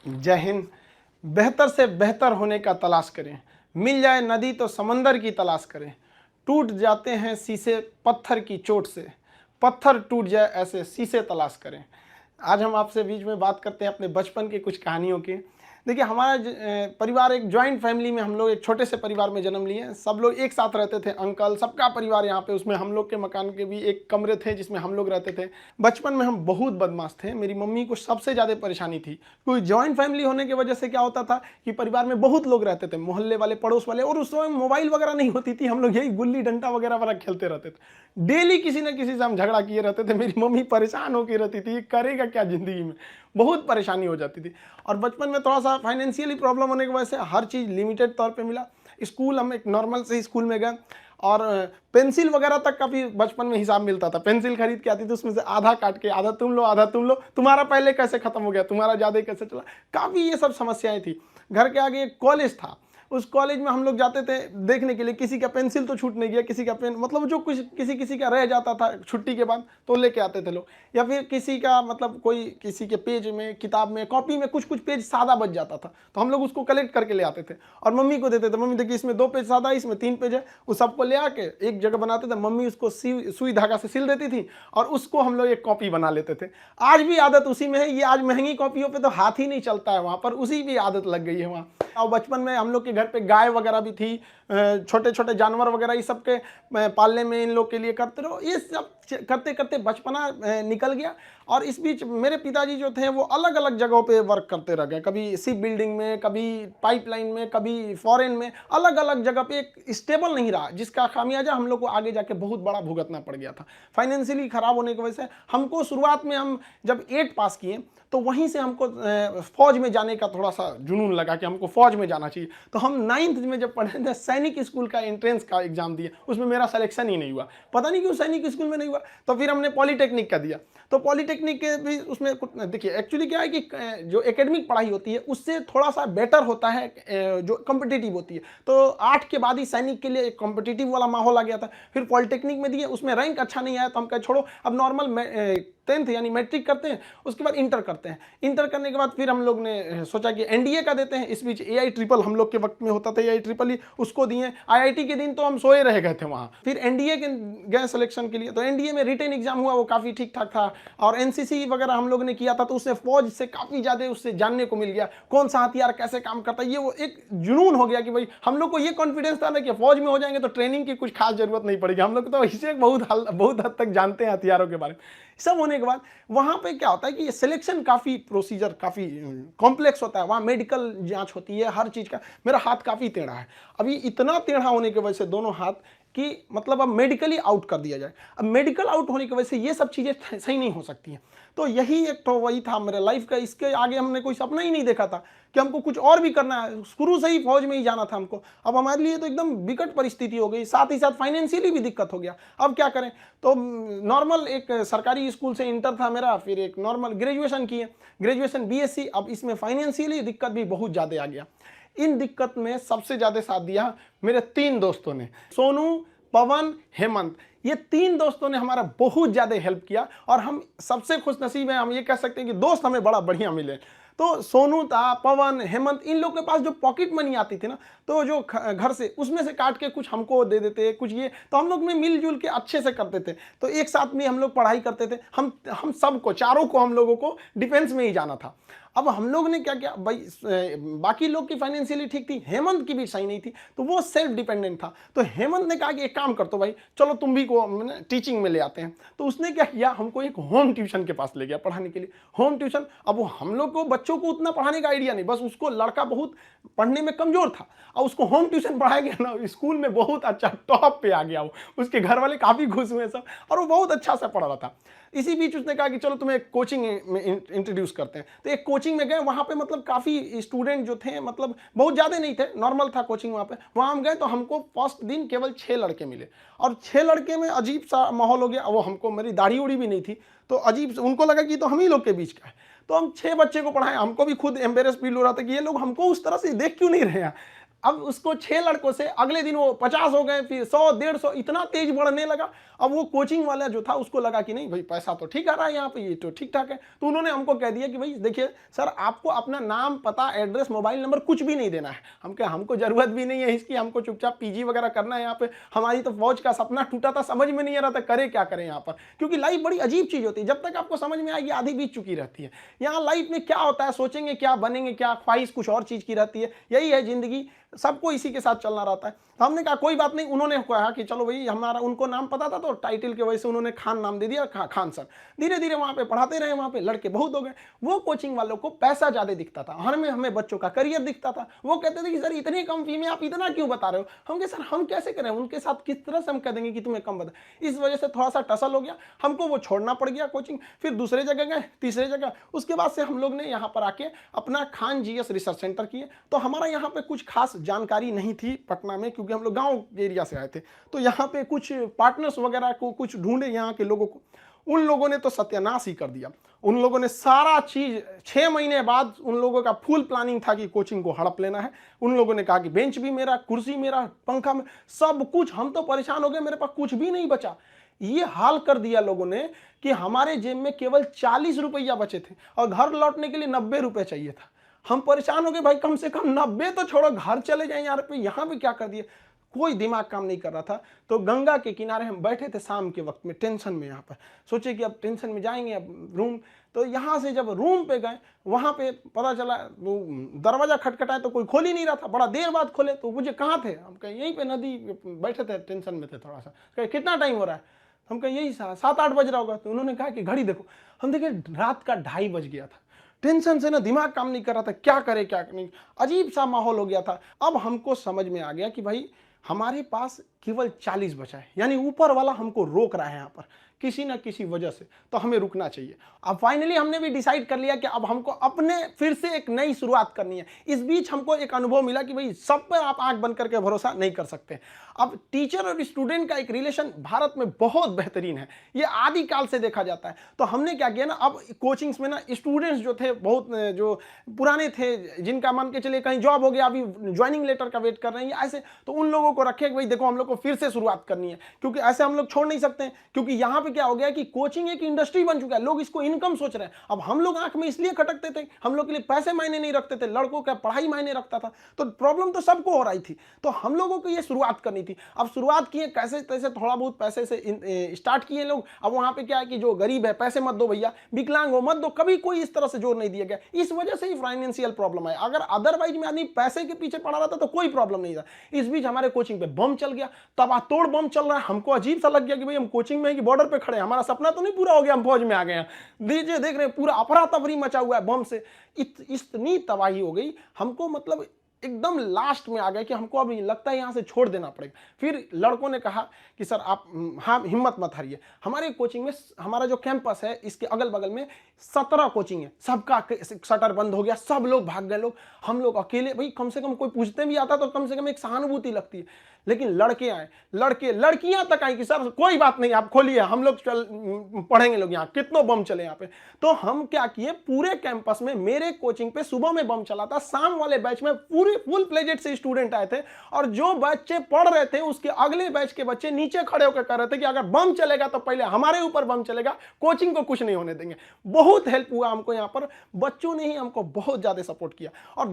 जय हिंद। बेहतर से बेहतर होने का तलाश करें, मिल जाए नदी तो समंदर की तलाश करें। टूट जाते हैं शीशे पत्थर की चोट से, पत्थर टूट जाए ऐसे शीशे तलाश करें। आज हम आपसे बीच में बात करते हैं अपने बचपन की कुछ कहानियों की। देखिए, हमारा परिवार एक जॉइंट फैमिली में, हम लोग एक छोटे से परिवार में जन्म लिए। सब लोग एक साथ रहते थे, अंकल सबका परिवार यहाँ पे। उसमें हम लोग के मकान के भी एक कमरे थे जिसमें हम लोग रहते थे। बचपन में हम बहुत बदमाश थे। मेरी मम्मी को सबसे ज़्यादा परेशानी थी, क्योंकि जॉइंट फैमिली होने की वजह से क्या होता था कि परिवार में बहुत लोग रहते थे, मोहल्ले वाले, पड़ोस वाले। और उस समय मोबाइल वगैरह नहीं होती थी, हम लोग यही गुल्ली डंडा वगैरह वगैरह खेलते रहते थे। डेली किसी न किसी से हम झगड़ा किए रहते थे। मेरी मम्मी परेशान होकर रहती थी, ये करेगा क्या ज़िंदगी में, बहुत परेशानी हो जाती थी। और बचपन में थोड़ा सा फाइनेंशियली प्रॉब्लम होने की वजह से हर चीज़ लिमिटेड तौर पे मिला। स्कूल, हम एक नॉर्मल से स्कूल में गए, और पेंसिल वगैरह तक का भी बचपन में हिसाब मिलता था। पेंसिल खरीद के आती थी, उसमें से आधा काट के, आधा तुम लो आधा तुम लो, तुम्हारा पहले कैसे खत्म हो गया, तुम्हारा ज़्यादा कैसे चला। काफ़ी ये सब समस्याएं थी। घर के आगे एक कॉलेज था, उस कॉलेज में हम लोग जाते थे देखने के लिए, किसी का पेंसिल तो छूट नहीं गया, किसी का पेन, मतलब जो कुछ किसी किसी का रह जाता था छुट्टी के बाद तो लेके आते थे लोग। या फिर किसी का, मतलब कोई किसी के पेज में, किताब में, कॉपी में कुछ कुछ पेज सादा बच जाता था, तो हम लोग उसको कलेक्ट करके ले आते थे और मम्मी को देते थे। मम्मी देखिए, इसमें 2 पेज सादा है, इसमें 3 पेज है। उस सबको ले आके एक जगह बनाते थे। मम्मी उसको सुई धागा से सिल देती थी और उसको हम लोग एक कॉपी बना लेते थे। आज भी आदत उसी में है। ये आज महंगी कॉपियों पे तो हाथ ही नहीं चलता है, वहाँ पर उसी भी आदत लग गई है वहाँ। और बचपन में हम लोग के घर पे गाय वगैरह भी थी, छोटे छोटे जानवर वगैरह, ये सब के पालने में इन लोग के लिए करते रहो। ये सब करते करते बचपना निकल गया। और इस बीच मेरे पिताजी जो थे वो अलग अलग जगहों पे वर्क करते रह गए, कभी शिप बिल्डिंग में, कभी पाइपलाइन में, कभी फॉरेन में, अलग अलग जगह पे। एक स्टेबल नहीं रहा, जिसका खामियाजा हम लोग को आगे जाके बहुत बड़ा भुगतना पड़ गया था। फाइनेंशियली खराब होने की वजह से हमको शुरुआत में, हम जब 8 पास किए तो वहीं से हमको फौज में जाने का थोड़ा सा जुनून लगा कि हमको फौज में जाना चाहिए। तो हम 9th में जब पढ़े थे, सैनिक स्कूल का एंट्रेंस का एग्जाम दिए, उसमें मेरा सिलेक्शन ही नहीं हुआ। पता नहीं क्यों सैनिक स्कूल में नहीं हुआ। तो फिर हमने पॉलीटेक्निक का दिया। तो पॉलीटेक्निक के भी उसमें देखिए, एक्चुअली क्या है कि जो एकेडमिक पढ़ाई होती है उससे थोड़ा सा बेटर होता है जो कॉम्पिटिटिव होती है। तो 8 के बाद ही सैनिक के लिए एक कॉम्पिटिटिव वाला माहौल आ गया था। फिर पॉलीटेक्निक में दिए, उसमें रैंक अच्छा नहीं आया, तो हम कहे छोड़ो, अब नॉर्मल 10th यानी मैट्रिक करते हैं, उसके बाद इंटर करते हैं। इंटर करने के बाद फिर हम लोग ने सोचा कि एनडीए का देते हैं। इस बीच एआई ट्रिपल हम लोग के वक्त में होता था, एआई ट्रिपल ही, उसको दिए। आईआईटी के दिन तो हम सोए रह गए थे वहाँ। फिर एनडीए के गए सिलेक्शन के लिए, तो एनडीए में रिटन एग्जाम हुआ, वो काफ़ी ठीक ठाक था। और एनसीसी वगैरह हम लोग ने किया था, तो उससे फौज से काफ़ी ज़्यादा उससे जानने को मिल गया, कौन सा हथियार कैसे काम करता है। ये वो एक जुनून हो गया कि भाई हम लोग को ये कॉन्फिडेंस था ना कि फौज में हो जाएंगे तो ट्रेनिंग की कुछ खास जरूरत नहीं पड़ेगी। हम लोग तो इसे बहुत हद तक जानते हैं हथियारों के बारे में। सब होने के बाद वहाँ पे क्या होता है कि ये सिलेक्शन काफ़ी प्रोसीजर काफ़ी कॉम्प्लेक्स होता है। वहाँ मेडिकल जांच होती है हर चीज़ का। मेरा हाथ काफ़ी टेढ़ा है, अभी इतना टेढ़ा होने की वजह से दोनों हाथ कि मतलब अब मेडिकली आउट कर दिया जाए। अब मेडिकल आउट होने की वजह से ये सब चीज़ें सही नहीं हो सकती हैं। तो यही एक तो वही था मेरे लाइफ का। इसके आगे हमने कोई सपना ही नहीं देखा था कि हमको कुछ और भी करना है। शुरू से ही फौज में ही जाना था हमको। अब हमारे लिए तो एकदम विकट परिस्थिति हो गई, साथ ही साथ फाइनेंशियली भी दिक्कत हो गया। अब क्या करें। तो नॉर्मल एक सरकारी स्कूल से इंटर था मेरा, फिर एक नॉर्मल ग्रेजुएशन किए, ग्रेजुएशन बीएससी। अब इसमें फाइनेंशियली दिक्कत भी बहुत ज़्यादा आ गया। इन दिक्कत में सबसे ज़्यादा साथ दिया मेरे 3 दोस्तों ने, सोनू, पवन, हेमंत। ये 3 दोस्तों ने हमारा बहुत ज़्यादा हेल्प किया। और हम सबसे खुश नसीब हैं, हम ये कह सकते हैं कि दोस्त हमें बड़ा बढ़िया मिले। तो सोनू था, पवन, हेमंत, इन लोग के पास जो पॉकेट मनी आती थी ना, तो जो घर से उसमें से काट के कुछ हमको दे देते, कुछ ये, तो हम लोग में मिलजुल के अच्छे से करते थे। तो एक साथ में हम लोग पढ़ाई करते थे। हम सबको, चारों को, हम लोगों को डिफेंस में ही जाना था। अब हम लोग ने क्या किया भाई, बाकी लोग की फाइनेंशियली ठीक थी, हेमंत की भी सही नहीं थी, तो वो सेल्फ डिपेंडेंट था। तो हेमंत ने कहा कि एक काम कर तो भाई, चलो तुम भी को टीचिंग में ले आते हैं। तो उसने क्या किया, हमको एक होम ट्यूशन के पास ले गया पढ़ाने के लिए। होम ट्यूशन, अब वो हम लोग को बच्चों को उतना पढ़ाने का आइडिया नहीं, बस उसको, लड़का बहुत पढ़ने में कमजोर था और उसको होम ट्यूशन पढ़ाया गया ना, स्कूल में बहुत अच्छा टॉप पे आ गया वो। उसके घर वाले काफी खुश हुए सब, और वो बहुत अच्छा सा पढ़ रहा था। इसी बीच उसने कहा कि चलो तुम्हें एक कोचिंग में इंट्रोड्यूस करते हैं। तो एक कोचिंग में गए, वहाँ पे मतलब काफ़ी स्टूडेंट जो थे, मतलब बहुत ज़्यादा नहीं थे, नॉर्मल था कोचिंग वहाँ पे। वहाँ हम गए तो हमको फर्स्ट दिन केवल 6 लड़के मिले, और 6 लड़के में अजीब सा माहौल हो गया। वो हमको, मेरी दाढ़ी उड़ी भी नहीं थी, तो अजीब, उनको लगा कि तो हम ही लोग के बीच का है। तो हम 6 बच्चे को पढ़ाए, हमको भी खुद एम्बेरस फील हो रहा था कि ये लोग हमको उस तरह से देख क्यों नहीं रहे हैं। अब उसको 6 लड़कों से अगले दिन वो 50 हो गए, फिर 100, 150, इतना तेज बढ़ने लगा। अब वो कोचिंग वाला जो था उसको लगा कि नहीं भाई पैसा तो ठीक आ रहा है यहाँ पे, ये तो ठीक ठाक है। तो उन्होंने हमको कह दिया कि भाई देखिए सर, आपको अपना नाम, पता, एड्रेस, मोबाइल नंबर कुछ भी नहीं देना है। हम कहे हमको जरूरत भी नहीं है इसकी, हमको चुपचाप पीजी वगैरह करना है यहाँ पे। हमारी तो फौज का सपना टूटा था, समझ में नहीं आ रहा था करे क्या करें यहाँ पर, क्योंकि लाइफ बड़ी अजीब चीज होती है। जब तक आपको समझ में आएगी आधी बीत चुकी रहती है। यहाँ लाइफ में क्या होता है, सोचेंगे क्या, बनेंगे क्या, ख्वाहिश कुछ और चीज की रहती है। यही है जिंदगी, सबको इसी के साथ चलना रहता है। तो हमने कहा कोई बात नहीं। उन्होंने कहा कि चलो भाई, हमारा उनको नाम पता था तो टाइटल के वजह से उन्होंने खान नाम दे दिया, खान सर। धीरे धीरे वहां पे पढ़ाते रहे, वहां पे लड़के बहुत हो गए। वो कोचिंग वालों को पैसा ज्यादा दिखता था, हमें बच्चों का करियर दिखता था। वो कहते थे कि सर इतनी कम फी में आप इतना क्यों बता रहे हो। हम कहे सर हम कैसे करें, उनके साथ किस तरह से हम कह देंगे कि तुम्हें कम बता। इस वजह से थोड़ा सा टसल हो गया, हमको वो छोड़ना पड़ गया कोचिंग। फिर दूसरे जगह गए, तीसरे जगह। उसके बाद से हम लोग ने यहाँ पर आके अपना खान जीएस रिसर्च सेंटर किए। तो हमारा यहाँ पे कुछ खास जानकारी नहीं थी पटना में, क्योंकि हम लोग गांव एरिया से आए थे। तो यहाँ पे कुछ पार्टनर्स वगैरह को कुछ ढूंढे यहाँ के लोगों को, उन लोगों ने तो सत्यानाश ही कर दिया। उन लोगों ने सारा चीज 6 महीने बाद, उन लोगों का फुल प्लानिंग था कि कोचिंग को हड़प लेना है। उन लोगों ने कहा कि बेंच भी मेरा, कुर्सी मेरा, पंखा में, सब कुछ। हम तो परेशान हो गए, मेरे पास कुछ भी नहीं बचा। ये हाल कर दिया लोगों ने कि हमारे जेब में केवल 40 रुपया बचे थे और घर लौटने के लिए 90 रुपए चाहिए था। हम परेशान हो गए, भाई कम से कम 90 तो छोड़ो, घर चले जाए यार, पे यहाँ पे क्या कर दिए। कोई दिमाग काम नहीं कर रहा था। तो गंगा के किनारे हम बैठे थे शाम के वक्त में, टेंशन में। यहाँ पर सोचे कि अब टेंशन में जाएंगे, अब रूम। तो यहाँ से जब रूम पे गए, वहाँ पे पता चला वो दरवाजा खटखटाए तो कोई खोल ही नहीं रहा था। बड़ा देर बाद खोले तो मुझे कहाँ थे, हम कहे यहीं पे नदी बैठे थे, टेंशन में थे थोड़ा सा। कहे कितना टाइम हो रहा है, हम कहे यही 7-8 बज रहा होगा। तो उन्होंने कहा कि घड़ी देखो। हम देखे रात का 2:30 बज गया था। टेंशन से ना दिमाग काम नहीं कर रहा था, क्या करे क्या नहीं, अजीब सा माहौल हो गया था। अब हमको समझ में आ गया कि भाई हमारे पास केवल 40 बचा है, यानी ऊपर वाला हमको रोक रहा है यहाँ पर किसी ना किसी वजह से, तो हमें रुकना चाहिए। अब फाइनली हमने भी डिसाइड कर लिया कि अब हमको अपने फिर से एक नई शुरुआत करनी है। इस बीच हमको एक अनुभव मिला कि भाई सब पर आप आंख बंद करके भरोसा नहीं कर सकते। अब टीचर और स्टूडेंट का एक रिलेशन भारत में बहुत बेहतरीन है, ये आदिकाल से देखा जाता है। तो हमने क्या किया ना, अब कोचिंग्स में ना स्टूडेंट्स जो थे, बहुत जो पुराने थे, जिनका मान के चलिए कहीं जॉब हो गया, अभी ज्वाइनिंग लेटर का वेट कर रहे हैं ऐसे, तो उन लोगों को रखे कि भाई देखो हम लोग को फिर से शुरुआत करनी है, क्योंकि ऐसे हम लोग छोड़ नहीं सकते हैं। क्योंकि यहाँ पे क्या हो गया कि कोचिंग एक इंडस्ट्री बन चुका है, लोग इसको इनकम सोच रहे हैं। अब हम लोग आंख में इसलिए खटकते थे, हम लोग के लिए पैसे मायने नहीं रखते थे, लड़कों का पढ़ाई मायने रखता था। तो प्रॉब्लम तो सबको हो रही थी, तो हम लोगों को ये शुरुआत करनी थी। अब शुरुआत किए कैसे तैसे, थोड़ा बहुत पैसे से स्टार्ट किए लोग। अब वहां पे क्या है कि जो गरीब है पैसे मत दो भैया, विकलांग हो मत दो, कभी कोई इस तरह से जोर नहीं दिया गया। इस वजह से ही फाइनेंशियल प्रॉब्लम है। अगर अदरवाइज में आदमी पैसे के पीछे पड़ा रहता तो कोई प्रॉब्लम नहीं था। इस बीच हमारे कोचिंग पे बम चल गया, तबातोड़ बम चल रहा है। हमको अजीब सा लग गया कि भाई हम कोचिंग में कि बॉर्डर पे खड़े हैं, हमारा सपना तो नहीं पूरा हो गया, हम फौज में आ गए हैं। दीजिए देख रहे हैं पूरा अफरा तफरी मचा हुआ है बम से। इतनी तबाही हो गई हमको, मतलब एकदम लास्ट में आ गए कि हमको अब लगता है यहाँ से छोड़ देना पड़ेगा। फिर लड़कों ने कहा कि सर आप हाँ हिम्मत मत हारिए। हमारे कोचिंग में, हमारा जो कैंपस है इसके अगल बगल में 17 कोचिंग है, सबका शटर बंद हो गया, सब लोग भाग गए। लोग, हम लोग अकेले, भाई कम से कम कोई पूछते भी आता तो कम से कम एक सहानुभूति लगती है। लेकिन लड़के आए, लड़कियां तक आई कि सर कोई बात नहीं आप खोलिए, हम लोग पढ़ेंगे लोग, यहाँ कितनों बम चले यहाँ पे। तो हम क्या किए, पूरे कैंपस में मेरे कोचिंग पे सुबह में बम चला था, शाम वाले बैच में पूरे फुल प्लेजेड से स्टूडेंट आए थे। और जो बच्चे पढ़ रहे थे उसके अगले बैच के बच्चे नीचे खड़े होकर कह रहे थे कि अगर बम चलेगा तो पहले हमारे ऊपर बम चलेगा, कोचिंग को कुछ नहीं होने देंगे। बहुत हेल्प हुआ हमको यहाँ पर, बच्चों ने ही हमको बहुत ज्यादा सपोर्ट किया। और